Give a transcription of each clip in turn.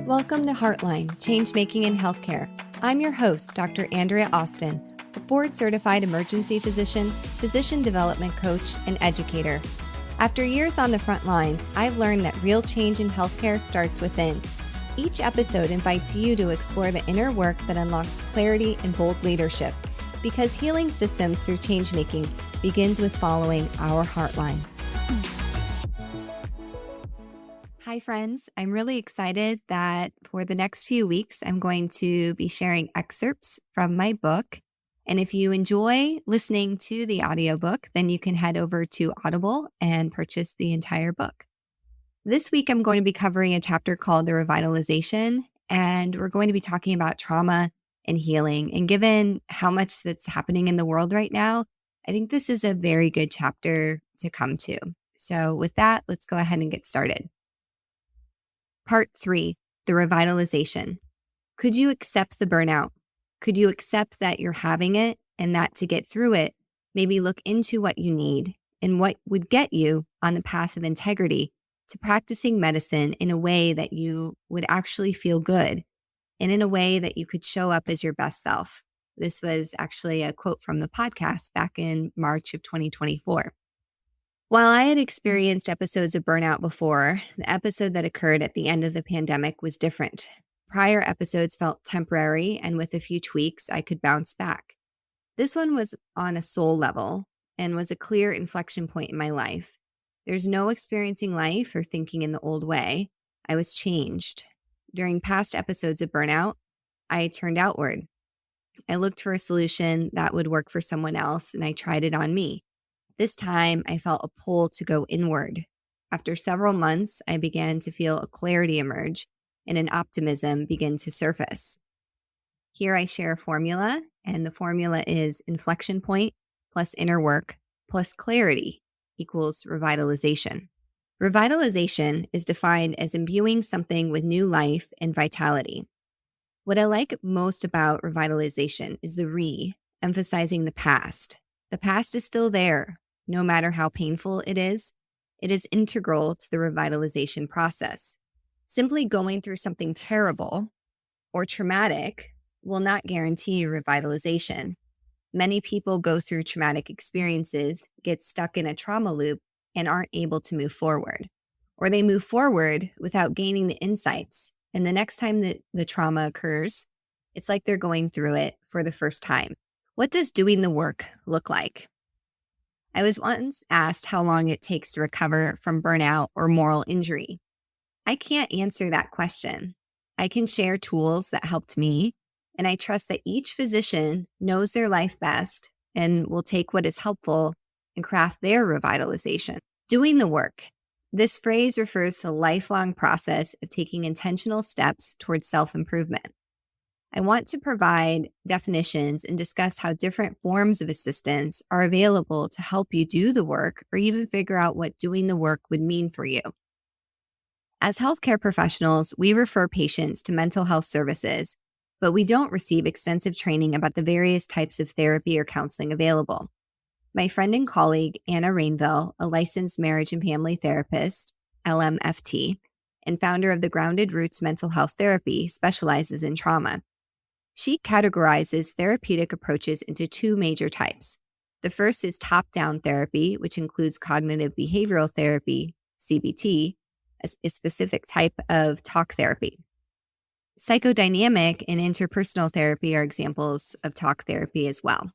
Welcome to Heartline, Changemaking in Healthcare. I'm your host, Dr. Andrea Austin, a board-certified emergency physician, physician development coach, and educator. After years on the front lines, I've learned that real change in healthcare starts within. Each episode invites you to explore the inner work that unlocks clarity and bold leadership, because healing systems through changemaking begins with following our heartlines. Hi, friends. I'm really excited that for the next few weeks, I'm going to be sharing excerpts from my book. And if you enjoy listening to the audiobook, then you can head over to Audible and purchase the entire book. This week, I'm going to be covering a chapter called The Revitalization, and we're going to be talking about trauma and healing. And given how much that's happening in the world right now, I think this is a very good chapter to come to. So with that, let's go ahead and get started. Part 3, the revitalization. Could you accept the burnout? Could you accept that you're having it and that to get through it, maybe look into what you need and what would get you on the path of integrity to practicing medicine in a way that you would actually feel good and in a way that you could show up as your best self? This was actually a quote from the podcast back in March of 2024. While I had experienced episodes of burnout before, the episode that occurred at the end of the pandemic was different. Prior episodes felt temporary, and with a few tweaks, I could bounce back. This one was on a soul level and was a clear inflection point in my life. There's no experiencing life or thinking in the old way. I was changed. During past episodes of burnout, I turned outward. I looked for a solution that would work for someone else, and I tried it on me. This time, I felt a pull to go inward. After several months, I began to feel a clarity emerge and an optimism begin to surface. Here I share a formula, and the formula is inflection point plus inner work plus clarity equals revitalization. Revitalization is defined as imbuing something with new life and vitality. What I like most about revitalization is the emphasizing the past. The past is still there. No matter how painful it is integral to the revitalization process. Simply going through something terrible or traumatic will not guarantee revitalization. Many people go through traumatic experiences, get stuck in a trauma loop, and aren't able to move forward. Or they move forward without gaining the insights. And the next time that the trauma occurs, it's like they're going through it for the first time. What does doing the work look like? I was once asked how long it takes to recover from burnout or moral injury. I can't answer that question. I can share tools that helped me, and I trust that each physician knows their life best and will take what is helpful and craft their revitalization. Doing the work. This phrase refers to the lifelong process of taking intentional steps towards self-improvement. I want to provide definitions and discuss how different forms of assistance are available to help you do the work or even figure out what doing the work would mean for you. As healthcare professionals, we refer patients to mental health services, but we don't receive extensive training about the various types of therapy or counseling available. My friend and colleague, Anna Rainville, a licensed marriage and family therapist, LMFT, and founder of the Grounded Roots Mental Health Therapy, specializes in trauma. She categorizes therapeutic approaches into two major types. The first is top-down therapy, which includes cognitive behavioral therapy, CBT, a specific type of talk therapy. Psychodynamic and interpersonal therapy are examples of talk therapy as well.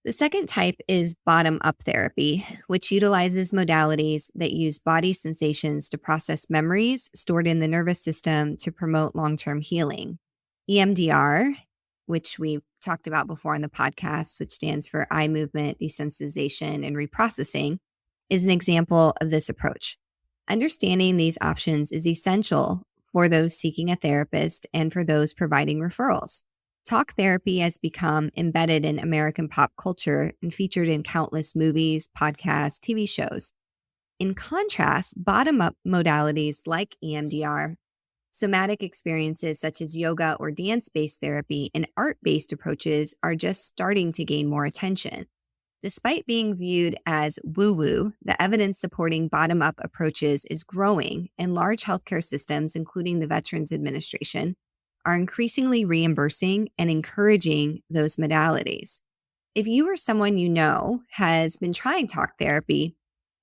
The second type is bottom-up therapy, which utilizes modalities that use body sensations to process memories stored in the nervous system to promote long-term healing. EMDR, which we've talked about before on the podcast, which stands for eye movement, desensitization, and reprocessing, is an example of this approach. Understanding these options is essential for those seeking a therapist and for those providing referrals. Talk therapy has become embedded in American pop culture and featured in countless movies, podcasts, TV shows. In contrast, bottom-up modalities like EMDR, somatic experiences such as yoga or dance-based therapy, and art-based approaches are just starting to gain more attention. Despite being viewed as woo-woo, the evidence supporting bottom-up approaches is growing, and large healthcare systems, including the Veterans Administration, are increasingly reimbursing and encouraging those modalities. If you or someone you know has been trying talk therapy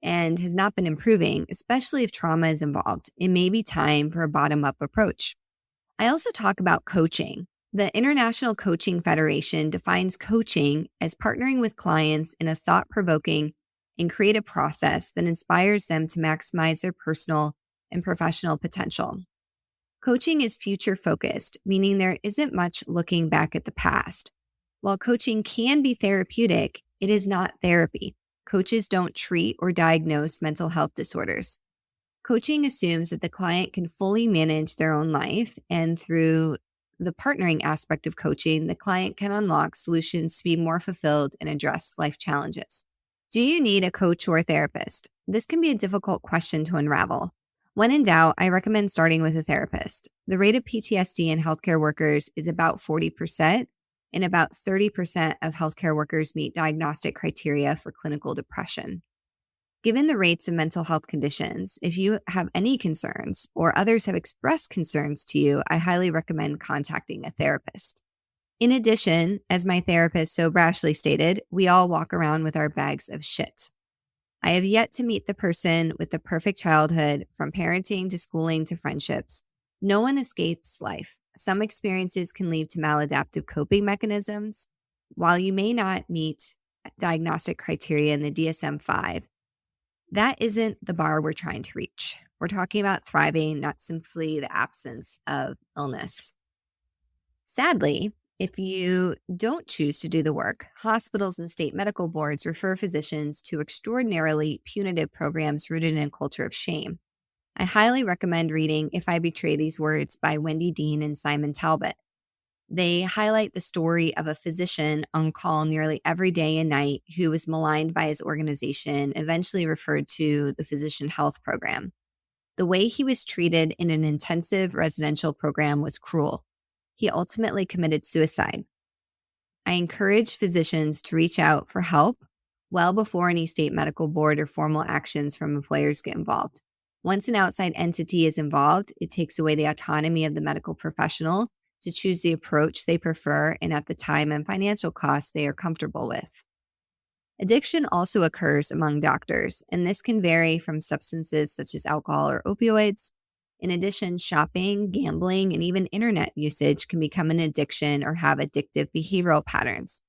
and has not been improving, especially if trauma is involved, it may be time for a bottom-up approach. I also talk about coaching. The International Coaching Federation defines coaching as partnering with clients in a thought-provoking and creative process that inspires them to maximize their personal and professional potential. Coaching is future-focused, meaning there isn't much looking back at the past. While coaching can be therapeutic, it is not therapy. Coaches don't treat or diagnose mental health disorders. Coaching assumes that the client can fully manage their own life, and through the partnering aspect of coaching, the client can unlock solutions to be more fulfilled and address life challenges. Do you need a coach or a therapist? This can be a difficult question to unravel. When in doubt, I recommend starting with a therapist. The rate of PTSD in healthcare workers is about 40%, and about 30% of healthcare workers meet diagnostic criteria for clinical depression. Given the rates of mental health conditions, if you have any concerns or others have expressed concerns to you, I highly recommend contacting a therapist. In addition, as my therapist so brashly stated, we all walk around with our bags of shit. I have yet to meet the person with the perfect childhood, from parenting to schooling to friendships. No one escapes life. Some experiences can lead to maladaptive coping mechanisms. While you may not meet diagnostic criteria in the DSM-5, that isn't the bar we're trying to reach. We're talking about thriving, not simply the absence of illness. Sadly, if you don't choose to do the work, hospitals and state medical boards refer physicians to extraordinarily punitive programs rooted in a culture of shame. I highly recommend reading If I Betray These Words by Wendy Dean and Simon Talbot. They highlight the story of a physician on call nearly every day and night who was maligned by his organization, eventually referred to the Physician Health Program. The way he was treated in an intensive residential program was cruel. He ultimately committed suicide. I encourage physicians to reach out for help well before any state medical board or formal actions from employers get involved. Once an outside entity is involved, it takes away the autonomy of the medical professional to choose the approach they prefer and at the time and financial costs they are comfortable with. Addiction also occurs among doctors, and this can vary from substances such as alcohol or opioids. In addition, shopping, gambling, and even internet usage can become an addiction or have addictive behavioral patterns.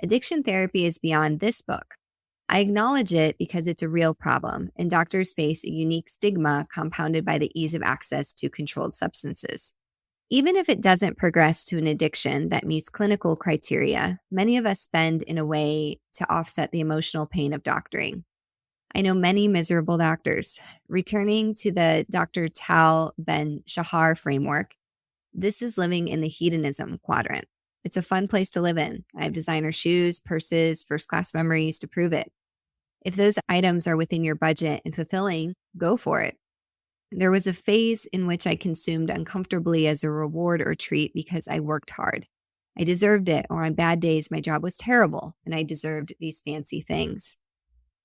Addiction therapy is beyond this book. I acknowledge it because it's a real problem, and doctors face a unique stigma compounded by the ease of access to controlled substances. Even if it doesn't progress to an addiction that meets clinical criteria, many of us spend in a way to offset the emotional pain of doctoring. I know many miserable doctors. Returning to the Dr. Tal Ben-Shahar framework, this is living in the hedonism quadrant. It's a fun place to live in. I have designer shoes, purses, first-class memories to prove it. If those items are within your budget and fulfilling, go for it. There was a phase in which I consumed uncomfortably as a reward or treat because I worked hard. I deserved it, or on bad days, my job was terrible, and I deserved these fancy things.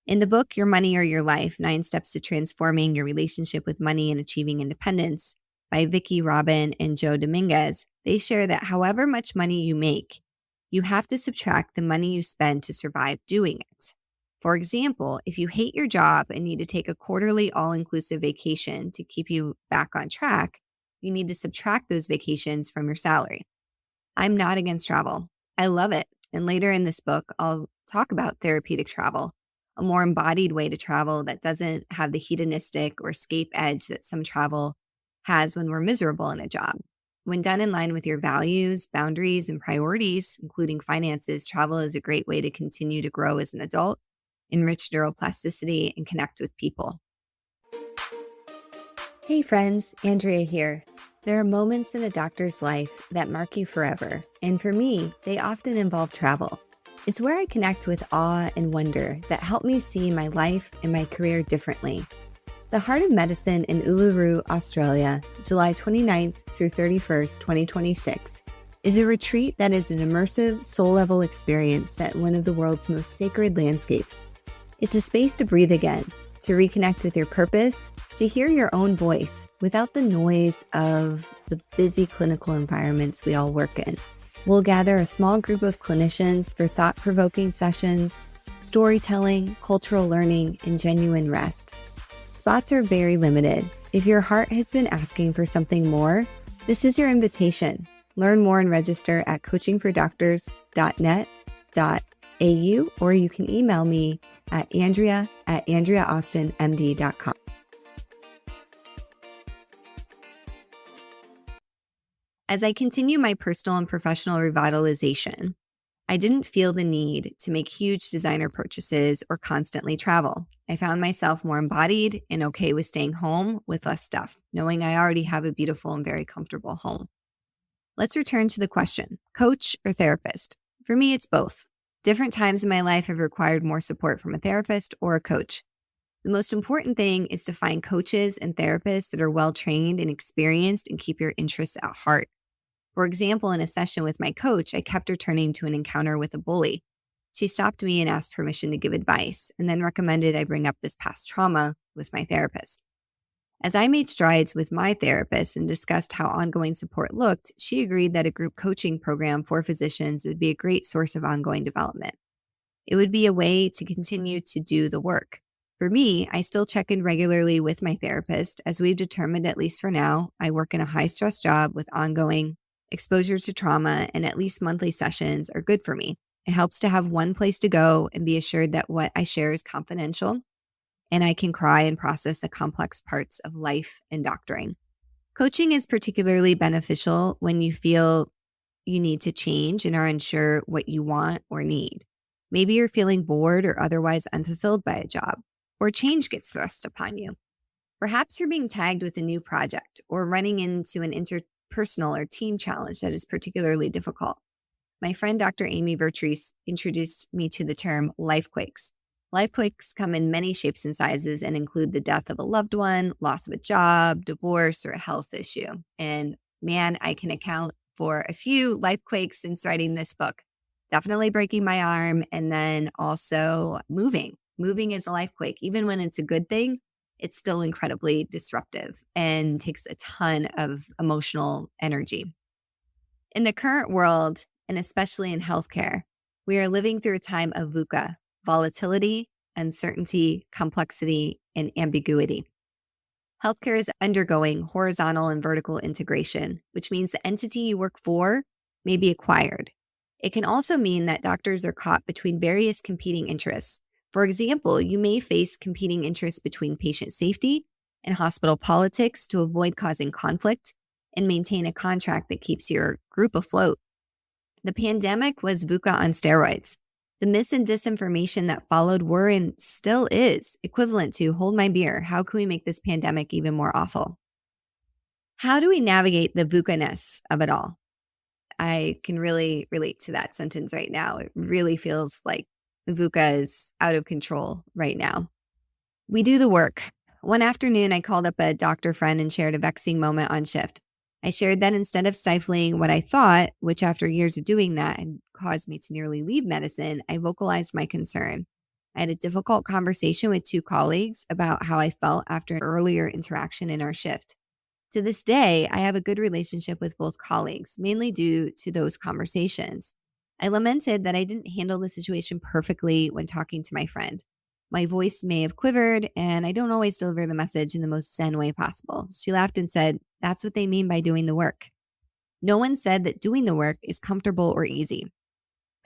In the book, Your Money or Your Life, 9 Steps to Transforming Your Relationship with Money and Achieving Independence by Vicki Robin and Joe Dominguez, they share that however much money you make, you have to subtract the money you spend to survive doing it. For example, if you hate your job and need to take a quarterly all-inclusive vacation to keep you back on track, you need to subtract those vacations from your salary. I'm not against travel. I love it. And later in this book, I'll talk about therapeutic travel, a more embodied way to travel that doesn't have the hedonistic or escape edge that some travel has when we're miserable in a job. When done in line with your values, boundaries, and priorities, including finances, travel is a great way to continue to grow as an adult, enrich neuroplasticity, and connect with people. Hey friends, Andrea here. There are moments in a doctor's life that mark you forever, and for me, they often involve travel. It's where I connect with awe and wonder that help me see my life and my career differently. The Heart of Medicine in Uluru, Australia, July 29th through 31st, 2026, is a retreat that is an immersive, soul-level experience at one of the world's most sacred landscapes. It's a space to breathe again, to reconnect with your purpose, to hear your own voice without the noise of the busy clinical environments we all work in. We'll gather a small group of clinicians for thought-provoking sessions, storytelling, cultural learning, and genuine rest. Spots are very limited. If your heart has been asking for something more, this is your invitation. Learn more and register at coachingfordoctors.net.au, or you can email me at andrea@andreaaustinmd.com. As I continue my personal and professional revitalization, I didn't feel the need to make huge designer purchases or constantly travel. I found myself more embodied and okay with staying home with less stuff, knowing I already have a beautiful and very comfortable home. Let's return to the question, coach or therapist? For me, it's both. Different times in my life have required more support from a therapist or a coach. The most important thing is to find coaches and therapists that are well-trained and experienced and keep your interests at heart. For example, in a session with my coach, I kept returning to an encounter with a bully. She stopped me and asked permission to give advice, and then recommended I bring up this past trauma with my therapist. As I made strides with my therapist and discussed how ongoing support looked, she agreed that a group coaching program for physicians would be a great source of ongoing development. It would be a way to continue to do the work. For me, I still check in regularly with my therapist, as we've determined, at least for now, I work in a high-stress job with ongoing exposure to trauma, and at least monthly sessions are good for me. It helps to have one place to go and be assured that what I share is confidential, and I can cry and process the complex parts of life and doctoring. Coaching is particularly beneficial when you feel you need to change and are unsure what you want or need. Maybe you're feeling bored or otherwise unfulfilled by a job, or change gets thrust upon you. Perhaps you're being tagged with a new project or running into an interpersonal or team challenge that is particularly difficult. My friend Dr. Amy Vertrees introduced me to the term life quakes. Life quakes come in many shapes and sizes and include the death of a loved one, loss of a job, divorce, or a health issue. And man, I can account for a few life quakes since writing this book. Definitely breaking my arm, and then also moving. Moving is a life quake. Even when it's a good thing, it's still incredibly disruptive and takes a ton of emotional energy. In the current world, and especially in healthcare, we are living through a time of VUCA, volatility, uncertainty, complexity, and ambiguity. Healthcare is undergoing horizontal and vertical integration, which means the entity you work for may be acquired. It can also mean that doctors are caught between various competing interests. For example, you may face competing interests between patient safety and hospital politics to avoid causing conflict and maintain a contract that keeps your group afloat. The pandemic was VUCA on steroids. The mis and disinformation that followed were and still is equivalent to hold my beer. How can we make this pandemic even more awful? How do we navigate the VUCA-ness of it all? I can really relate to that sentence right now. It really feels like the VUCA is out of control right now. We do the work. One afternoon, I called up a doctor friend and shared a vexing moment on shift. I shared that instead of stifling what I thought, which after years of doing that had caused me to nearly leave medicine, I vocalized my concern. I had a difficult conversation with two colleagues about how I felt after an earlier interaction in our shift. To this day, I have a good relationship with both colleagues, mainly due to those conversations. I lamented that I didn't handle the situation perfectly when talking to my friend. My voice may have quivered, and I don't always deliver the message in the most zen way possible. She laughed and said, "That's what they mean by doing the work." No one said that doing the work is comfortable or easy.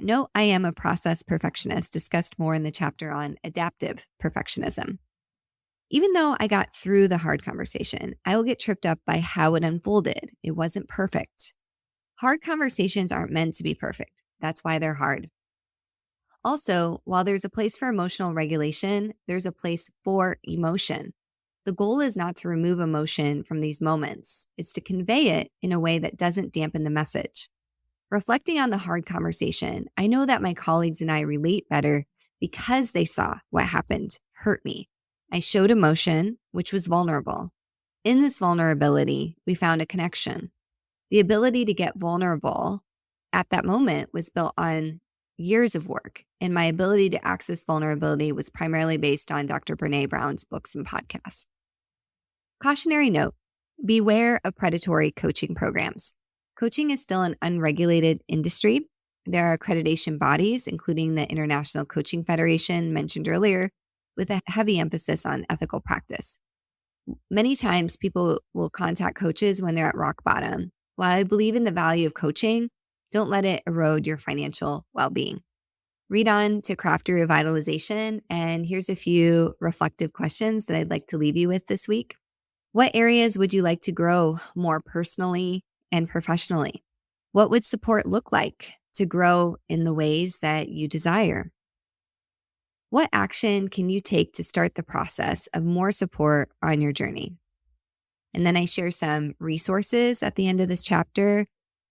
No, I am a process perfectionist, discussed more in the chapter on adaptive perfectionism. Even though I got through the hard conversation, I will get tripped up by how it unfolded. It wasn't perfect. Hard conversations aren't meant to be perfect. That's why they're hard. Also, while there's a place for emotional regulation, there's a place for emotion. The goal is not to remove emotion from these moments. It's to convey it in a way that doesn't dampen the message. Reflecting on the hard conversation, I know that my colleagues and I relate better because they saw what happened hurt me. I showed emotion, which was vulnerable. In this vulnerability, we found a connection. The ability to get vulnerable at that moment was built on years of work, and my ability to access vulnerability was primarily based on Dr. Brené Brown's books and podcasts. Cautionary note, beware of predatory coaching programs. Coaching is still an unregulated industry. There are accreditation bodies, including the International Coaching Federation mentioned earlier, with a heavy emphasis on ethical practice. Many times people will contact coaches when they're at rock bottom. While I believe in the value of coaching, don't let it erode your financial well-being. Read on to craft your revitalization, and here's a few reflective questions that I'd like to leave you with this week. What areas would you like to grow more personally and professionally? What would support look like to grow in the ways that you desire? What action can you take to start the process of more support on your journey? And then I share some resources at the end of this chapter.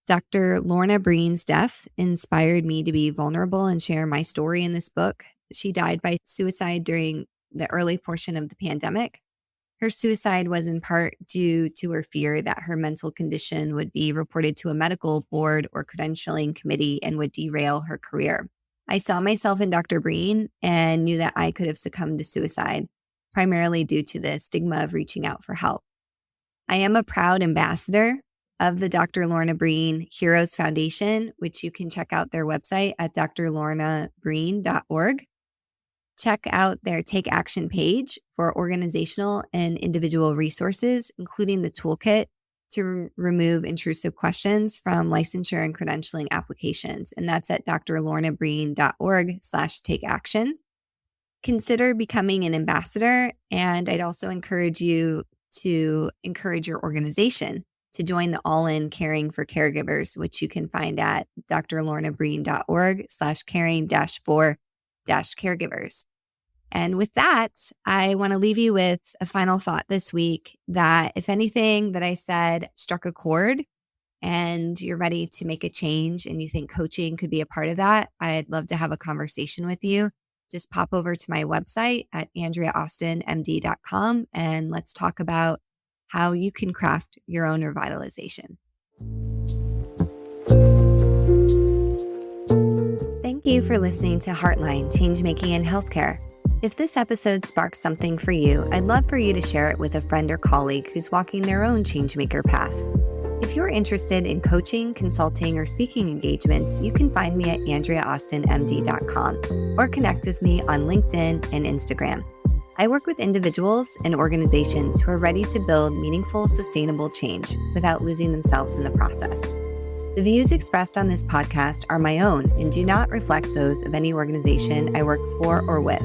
Dr. Lorna Breen's death inspired me to be vulnerable and share my story in this book. She died by suicide during the early portion of the pandemic. Her suicide was in part due to her fear that her mental condition would be reported to a medical board or credentialing committee and would derail her career. I saw myself in Dr. Breen and knew that I could have succumbed to suicide, primarily due to the stigma of reaching out for help. I am a proud ambassador of the Dr. Lorna Breen Heroes Foundation, which you can check out their website at drlornabreen.org. Check out their Take Action page for organizational and individual resources, including the toolkit to remove intrusive questions from licensure and credentialing applications. And that's at drlornabreen.org/takeaction. Consider becoming an ambassador. And I'd also encourage you to encourage your organization to join the All-In Caring for Caregivers, which you can find at drlornabreen.org/caring-for-caregivers. And with that, I want to leave you with a final thought this week that if anything that I said struck a chord and you're ready to make a change and you think coaching could be a part of that, I'd love to have a conversation with you. Just pop over to my website at andreaaustinmd.com and let's talk about how you can craft your own revitalization. Thank you for listening to Heartline, Changemaking in Healthcare. If this episode sparked something for you, I'd love for you to share it with a friend or colleague who's walking their own changemaker path. If you're interested in coaching, consulting, or speaking engagements, you can find me at andreaaustinmd.com or connect with me on LinkedIn and Instagram. I work with individuals and organizations who are ready to build meaningful, sustainable change without losing themselves in the process. The views expressed on this podcast are my own and do not reflect those of any organization I work for or with.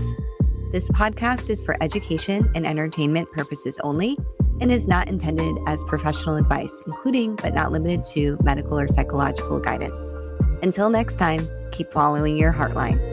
This podcast is for education and entertainment purposes only and is not intended as professional advice, including but not limited to medical or psychological guidance. Until next time, keep following your Heartline.